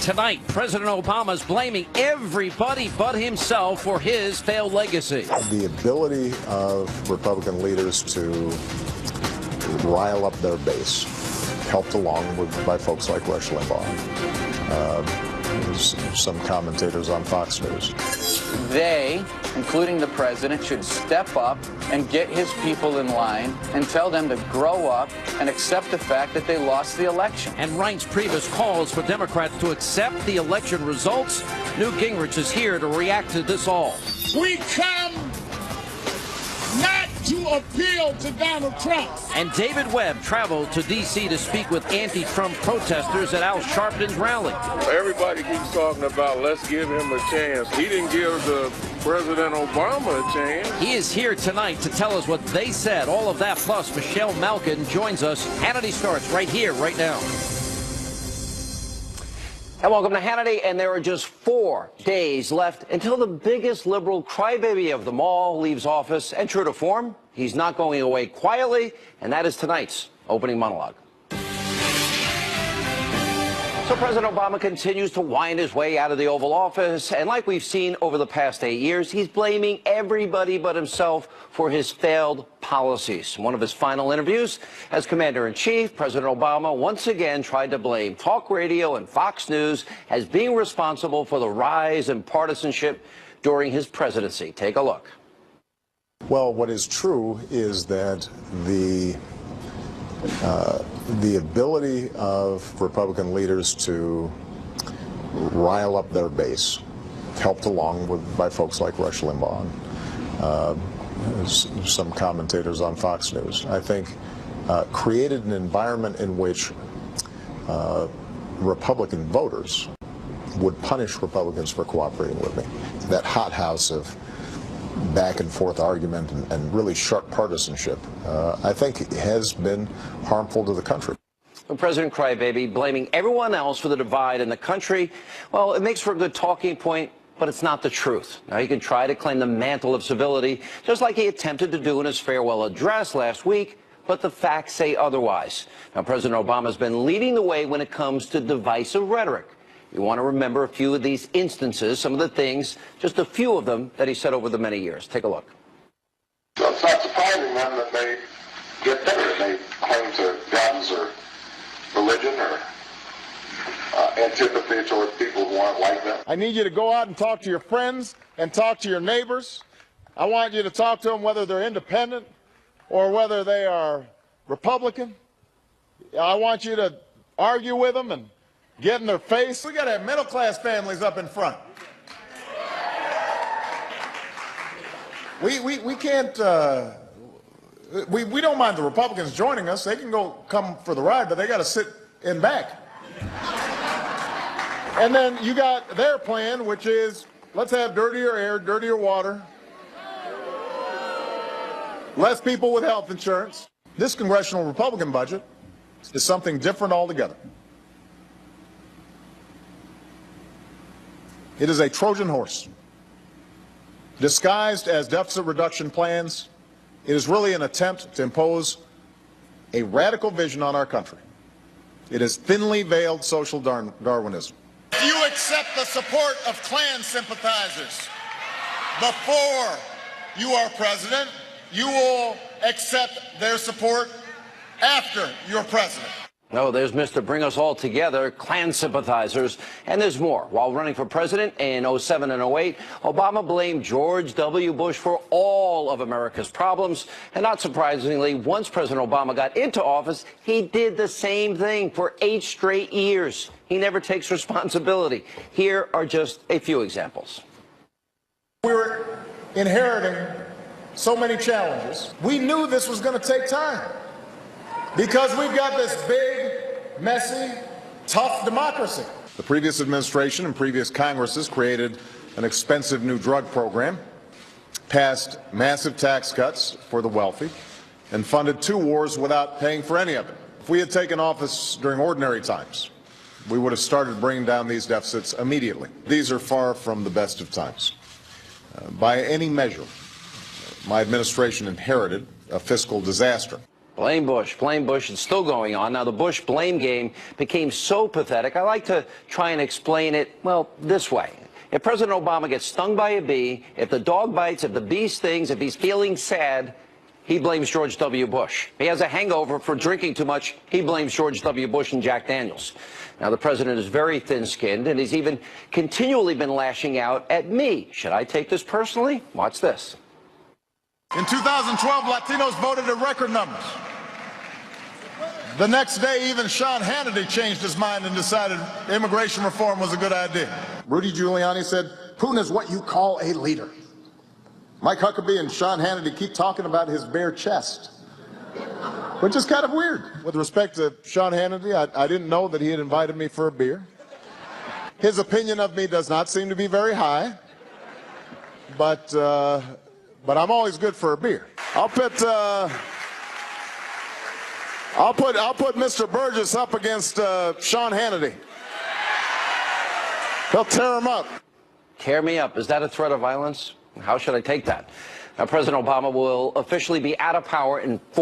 Tonight, President Obama's blaming everybody but himself for his failed legacy. The ability of Republican leaders to rile up their base, helped along by folks like Rush Limbaugh. Some commentators on Fox News. They, including the president, should step up and get his people in line and tell them to grow up and accept the fact that they lost the election. And Reince Priebus calls for Democrats to accept the election results. Newt Gingrich is here to react to this all. We come not to appeal to Donald Trump. And David Webb traveled to D.C. to speak with anti-Trump protesters at Al Sharpton's rally. Everybody keeps talking about let's give him a chance. He didn't give the President Obama a chance. He is here tonight to tell us what they said. All of that plus Michelle Malkin joins us. Hannity starts right here, right now. And welcome to Hannity, and there are just 4 days left until the biggest liberal crybaby of them all leaves office. And true to form, he's not going away quietly, and that is tonight's opening monologue. So President Obama continues to wind his way out of the Oval Office, and like we've seen over the past 8 years, he's blaming everybody but himself for his failed policies. In one of his final interviews as Commander-in-Chief, President Obama once again tried to blame talk radio and Fox News as being responsible for the rise in partisanship during his presidency. Take a look. Well, what is true is that the ability of Republican leaders to rile up their base, helped along by folks like Rush Limbaugh, some commentators on Fox News, I think created an environment in which Republican voters would punish Republicans for cooperating with me. That hothouse of back and forth argument and really sharp partisanship, I think has been harmful to the country. President Crybaby blaming everyone else for the divide in the country. Well, it makes for a good talking point, but it's not the truth. Now, he can try to claim the mantle of civility, just like he attempted to do in his farewell address last week, but the facts say otherwise. Now, President Obama's been leading the way when it comes to divisive rhetoric. You want to remember a few of these instances, some of the things, just a few of them that he said over the many years. Take a look. So it's not surprising then that they get bitter. They claim to guns or religion or antipathy towards people who aren't like them. I need you to go out and talk to your friends and talk to your neighbors. I want you to talk to them whether they're independent or whether they are Republican. I want you to argue with them and get in their face. We got to have middle-class families up in front. We can't, we don't mind the Republicans joining us. They can come for the ride, but they got to sit in back. And then you got their plan, which is let's have dirtier air, dirtier water, less people with health insurance. This congressional Republican budget is something different altogether. It is a Trojan horse. Disguised as deficit reduction plans, it is really an attempt to impose a radical vision on our country. It is thinly veiled social Darwinism. If you accept the support of Klan sympathizers before you are president, you will accept their support after you're president. No, there's Mr. Bring Us All Together, Klan sympathizers, and there's more. While running for president in 07 and 08, Obama blamed George W. Bush for all of America's problems. And not surprisingly, once President Obama got into office, he did the same thing for 8 straight years. He never takes responsibility. Here are just a few examples. We're inheriting so many challenges. We knew this was going to take time. Because we've got this big, messy, tough democracy. The previous administration and previous Congresses created an expensive new drug program, passed massive tax cuts for the wealthy, and funded 2 wars without paying for any of it. If we had taken office during ordinary times, we would have started bringing down these deficits immediately. These are far from the best of times. By any measure, my administration inherited a fiscal disaster. Blame Bush, blame Bush. It's still going on. Now, the Bush blame game became so pathetic. I like to try and explain it, well, this way. If President Obama gets stung by a bee, if the dog bites, if the bee stings, if he's feeling sad, he blames George W. Bush. He has a hangover for drinking too much, he blames George W. Bush and Jack Daniels. Now, the president is very thin-skinned, and he's even continually been lashing out at me. Should I take this personally? Watch this. In 2012, Latinos voted at record numbers. The next day, even Sean Hannity changed his mind and decided immigration reform was a good idea. Rudy Giuliani said, Putin is what you call a leader. Mike Huckabee and Sean Hannity keep talking about his bare chest, which is kind of weird. With respect to Sean Hannity, I didn't know that he had invited me for a beer. His opinion of me does not seem to be very high, but I'm always good for a beer. I'll put Mr. Burgess up against Sean Hannity. He'll tear him up. Tear me up. Is that a threat of violence? How should I take that? Now, President Obama will officially be out of power in 4